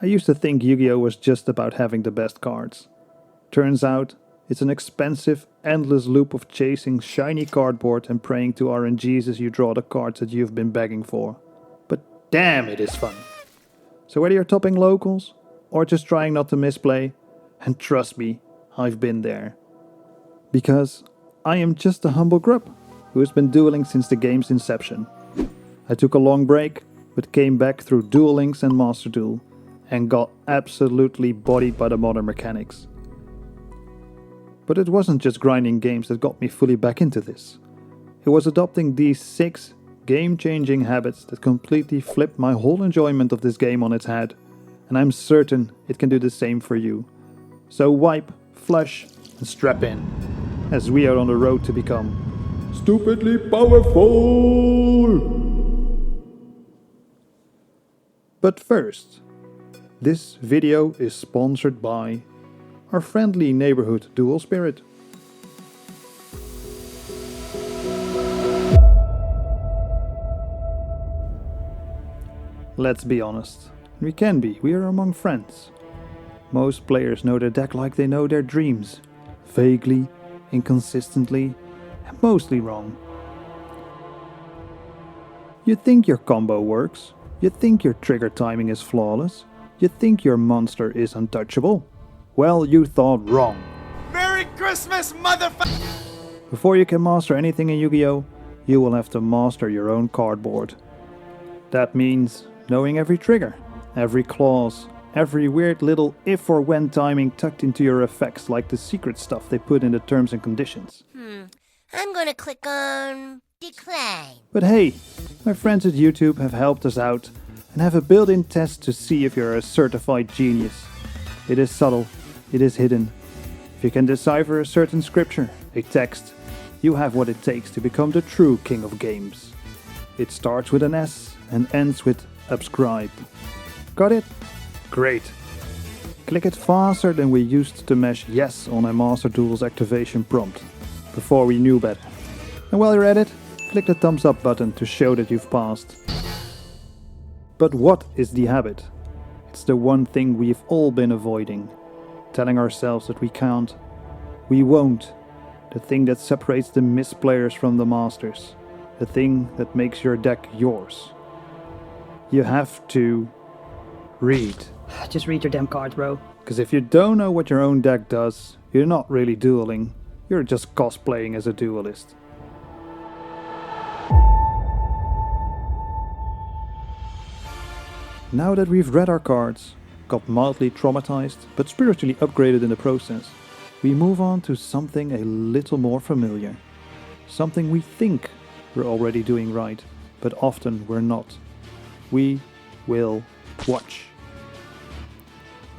I used to think Yu-Gi-Oh was just about having the best cards. Turns out, it's an expensive, endless loop of chasing shiny cardboard and praying to RNGs as you draw the cards that you've been begging for. But damn, it is fun. So whether you're topping locals, or just trying not to misplay, and trust me, I've been there. Because I am just a humble grub, who has been dueling since the game's inception. I took a long break, but came back through Duel Links and Master Duel, and got absolutely bodied by the modern mechanics. But it wasn't just grinding games that got me fully back into this. It was adopting these 6 game-changing habits that completely flipped my whole enjoyment of this game on its head, and I'm certain it can do the same for you. So wipe, flush, and strap in, as we are on the road to become stupidly powerful! But first, this video is sponsored by our friendly neighborhood duel spirit. Let's be honest, we can be, we are among friends. Most players know their deck like they know their dreams, vaguely, inconsistently, and mostly wrong. You think your combo works, you think your trigger timing is flawless, you think your monster is untouchable. Well, you thought wrong. Merry Christmas, motherfucker! Before you can master anything in Yu-Gi-Oh, you will have to master your own cardboard. That means knowing every trigger, every clause, every weird little if or when timing tucked into your effects like the secret stuff they put in the terms and conditions. I'm gonna click on decline. But hey, my friends at YouTube have helped us out and have a built-in test to see if you're a certified genius. It is subtle, it is hidden. If you can decipher a certain scripture, a text, you have what it takes to become the true king of games. It starts with an S and ends with subscribe. Got it? Great. Click it faster than we used to mash yes on a MasterDuel's activation prompt, before we knew better. And while you're at it, click the thumbs up button to show that you've passed. But what is the habit? It's the one thing we've all been avoiding. Telling ourselves that we can't, we won't. The thing that separates the missed players from the masters. The thing that makes your deck yours. You have to read. Just read your damn cards, bro. Because if you don't know what your own deck does, you're not really dueling. You're just cosplaying as a duelist. Now that we've read our cards, got mildly traumatized, but spiritually upgraded in the process, we move on to something a little more familiar. Something we think we're already doing right, but often we're not. We will watch.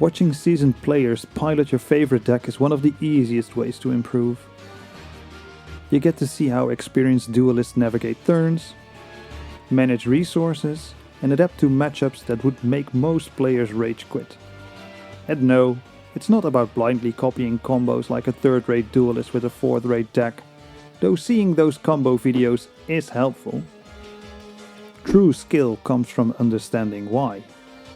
Watching seasoned players pilot your favorite deck is one of the easiest ways to improve. You get to see how experienced duelists navigate turns, manage resources, and adapt to matchups that would make most players rage quit. And no, it's not about blindly copying combos like a third-rate duelist with a fourth-rate deck, though seeing those combo videos is helpful. True skill comes from understanding why.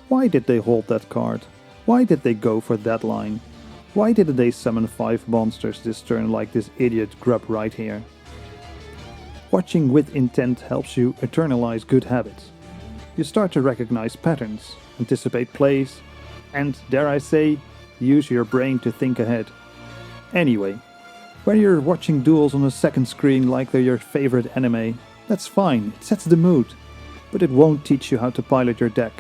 Why did they hold that card? Why did they go for that line? Why didn't they summon 5 monsters this turn like this idiot Grub right here? Watching with intent helps you internalize good habits. You start to recognize patterns, anticipate plays, and, dare I say, use your brain to think ahead. Anyway, when you're watching duels on a second screen like they're your favorite anime, that's fine, it sets the mood, but it won't teach you how to pilot your deck.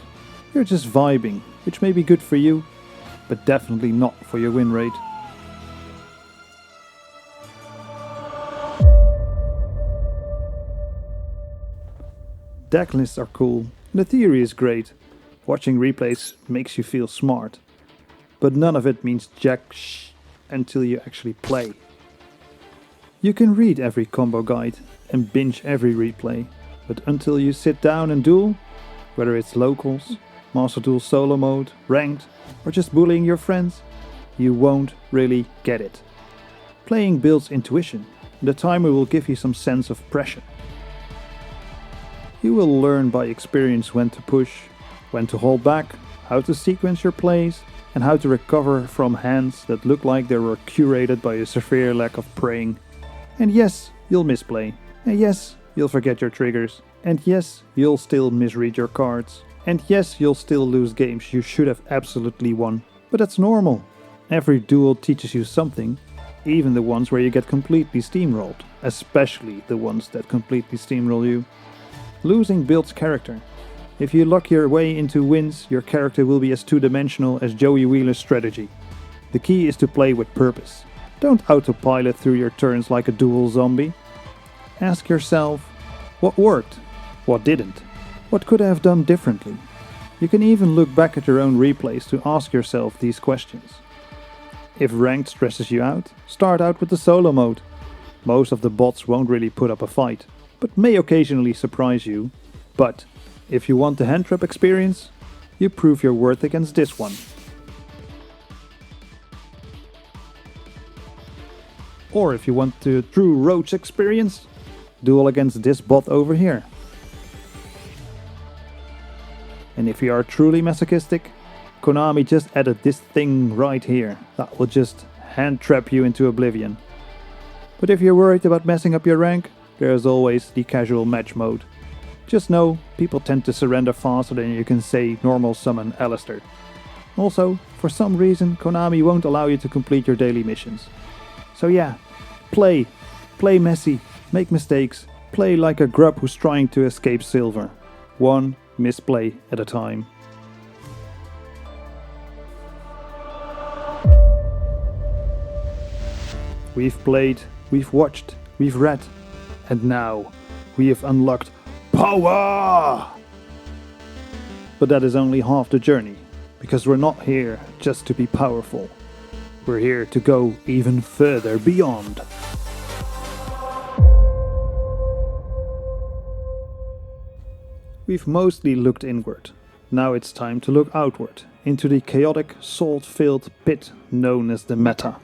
You're just vibing, which may be good for you, but definitely not for your win rate. Deck lists are cool, the theory is great, watching replays makes you feel smart, but none of it means jack shh until you actually play. You can read every combo guide and binge every replay, but until you sit down and duel, whether it's locals, Master Duel solo mode, ranked, or just bullying your friends, you won't really get it. Playing builds intuition, and the timer will give you some sense of pressure. You will learn by experience when to push, when to hold back, how to sequence your plays, and how to recover from hands that look like they were curated by a severe lack of praying. And yes, you'll misplay. And yes, you'll forget your triggers. And yes, you'll still misread your cards. And yes, you'll still lose games you should have absolutely won. But that's normal. Every duel teaches you something, even the ones where you get completely steamrolled, especially the ones that completely steamroll you. Losing builds character. If you luck your way into wins, your character will be as two-dimensional as Joey Wheeler's strategy. The key is to play with purpose. Don't autopilot through your turns like a duel zombie. Ask yourself, what worked? What didn't? What could I have done differently? You can even look back at your own replays to ask yourself these questions. If ranked stresses you out, start out with the solo mode. Most of the bots won't really put up a fight, but may occasionally surprise you. But if you want the hand trap experience, you prove your worth against this one. Or if you want the true roach experience, duel against this bot over here. And if you are truly masochistic, Konami just added this thing right here that will just hand trap you into oblivion. But if you're worried about messing up your rank, there's always the casual match mode. Just know, people tend to surrender faster than you can say normal summon Alistair. Also, for some reason, Konami won't allow you to complete your daily missions. So yeah, play messy, make mistakes, play like a grub who's trying to escape silver. One misplay at a time. We've played, we've watched, we've read, and now we have unlocked power! But that is only half the journey, because we're not here just to be powerful. We're here to go even further beyond. We've mostly looked inward. Now it's time to look outward, into the chaotic, salt-filled pit known as the meta.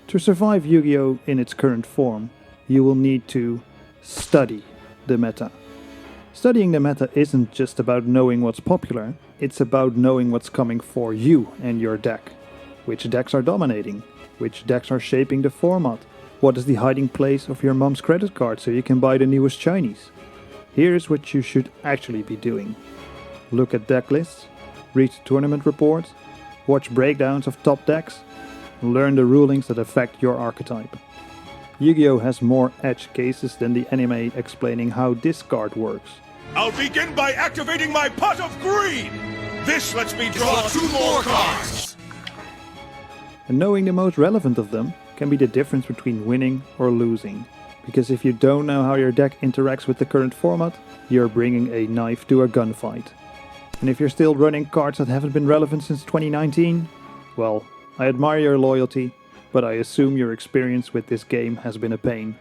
To survive Yu-Gi-Oh! In its current form, you will need to study the meta. Studying the meta isn't just about knowing what's popular, it's about knowing what's coming for you and your deck. Which decks are dominating? Which decks are shaping the format? What is the hiding place of your mom's credit card so you can buy the newest shinies? Here's what you should actually be doing. Look at deck lists, read tournament reports, watch breakdowns of top decks, learn the rulings that affect your archetype. Yu-Gi-Oh! Has more edge cases than the anime explaining how this card works. I'll begin by activating my pot of greed! This lets me draw 2 more cards! And knowing the most relevant of them can be the difference between winning or losing. Because if you don't know how your deck interacts with the current format, you're bringing a knife to a gunfight. And if you're still running cards that haven't been relevant since 2019, well, I admire your loyalty, but I assume your experience with this game has been a pain.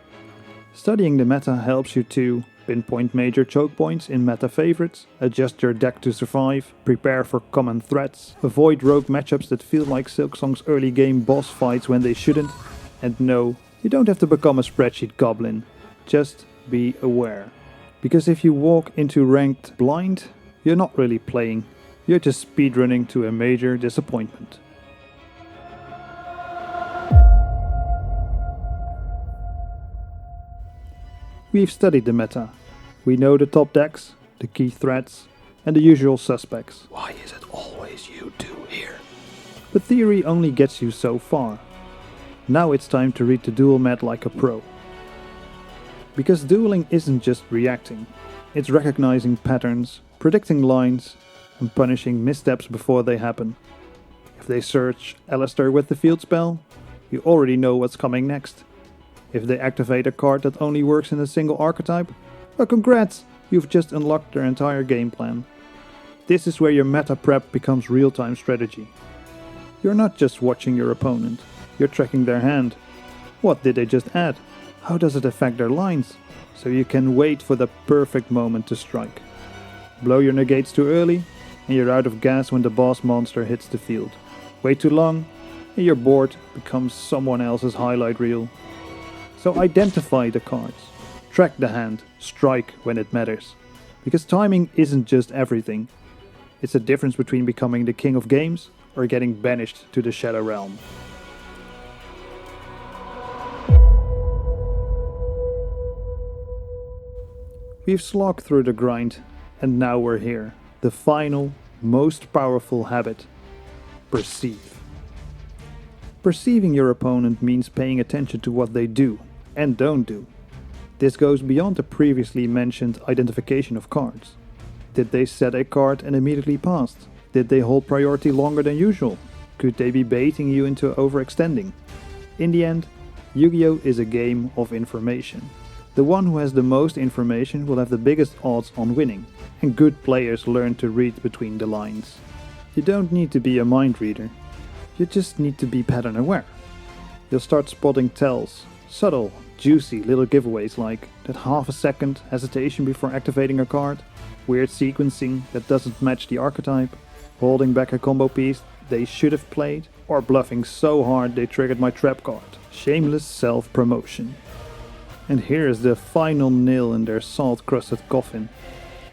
Studying the meta helps you to pinpoint major choke points in meta favorites, adjust your deck to survive, prepare for common threats, avoid rogue matchups that feel like Silksong's early game boss fights when they shouldn't, and no, you don't have to become a spreadsheet goblin, just be aware. Because if you walk into ranked blind, you're not really playing, you're just speedrunning to a major disappointment. We've studied the meta. We know the top decks, the key threats, and the usual suspects. Why is it always you two here? But theory only gets you so far. Now it's time to read the duel mat like a pro. Because dueling isn't just reacting, it's recognizing patterns, predicting lines, and punishing missteps before they happen. If they search Alistair with the field spell, you already know what's coming next. If they activate a card that only works in a single archetype, well, congrats, you've just unlocked their entire game plan. This is where your meta prep becomes real-time strategy. You're not just watching your opponent, you're tracking their hand. What did they just add? How does it affect their lines? So you can wait for the perfect moment to strike. Blow your negates too early, and you're out of gas when the boss monster hits the field. Wait too long, and your board becomes someone else's highlight reel. So identify the cards, track the hand, strike when it matters. Because timing isn't just everything. It's the difference between becoming the king of games or getting banished to the Shadow Realm. We've slogged through the grind, and now we're here. The final, most powerful habit. Perceive. Perceiving your opponent means paying attention to what they do and don't do. This goes beyond the previously mentioned identification of cards. Did they set a card and immediately passed? Did they hold priority longer than usual? Could they be baiting you into overextending? In the end, Yu-Gi-Oh! Is a game of information. The one who has the most information will have the biggest odds on winning, and good players learn to read between the lines. You don't need to be a mind reader, you just need to be pattern aware. You'll start spotting tells, subtle, juicy little giveaways like that half a second hesitation before activating a card, weird sequencing that doesn't match the archetype, holding back a combo piece they should have played, or bluffing so hard they triggered my trap card. Shameless self-promotion. And here is the final nail in their salt-crusted coffin.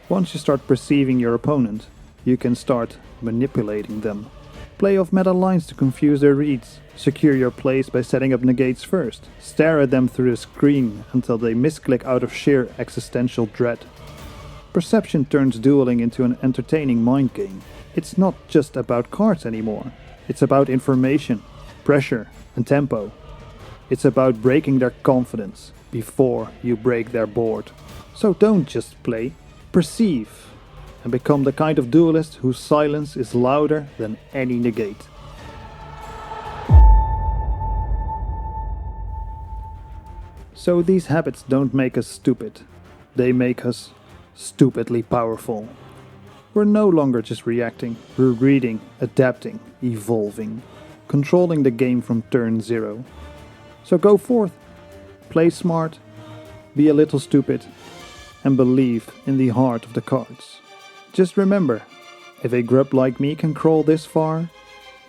Once you start perceiving your opponent, you can start manipulating them. Play off meta lines to confuse their reads. Secure your plays by setting up negates first. Stare at them through the screen until they misclick out of sheer existential dread. Perception turns dueling into an entertaining mind game. It's not just about cards anymore. It's about information, pressure, and tempo. It's about breaking their confidence before you break their board. So don't just play, perceive, and become the kind of duelist whose silence is louder than any negate. So these habits don't make us stupid, they make us stupidly powerful. We're no longer just reacting, we're reading, adapting, evolving, controlling the game from turn zero. So go forth, play smart, be a little stupid, and believe in the heart of the cards. Just remember, if a grub like me can crawl this far,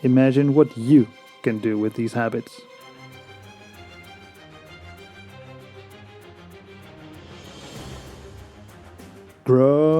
imagine what you can do with these habits. Grub.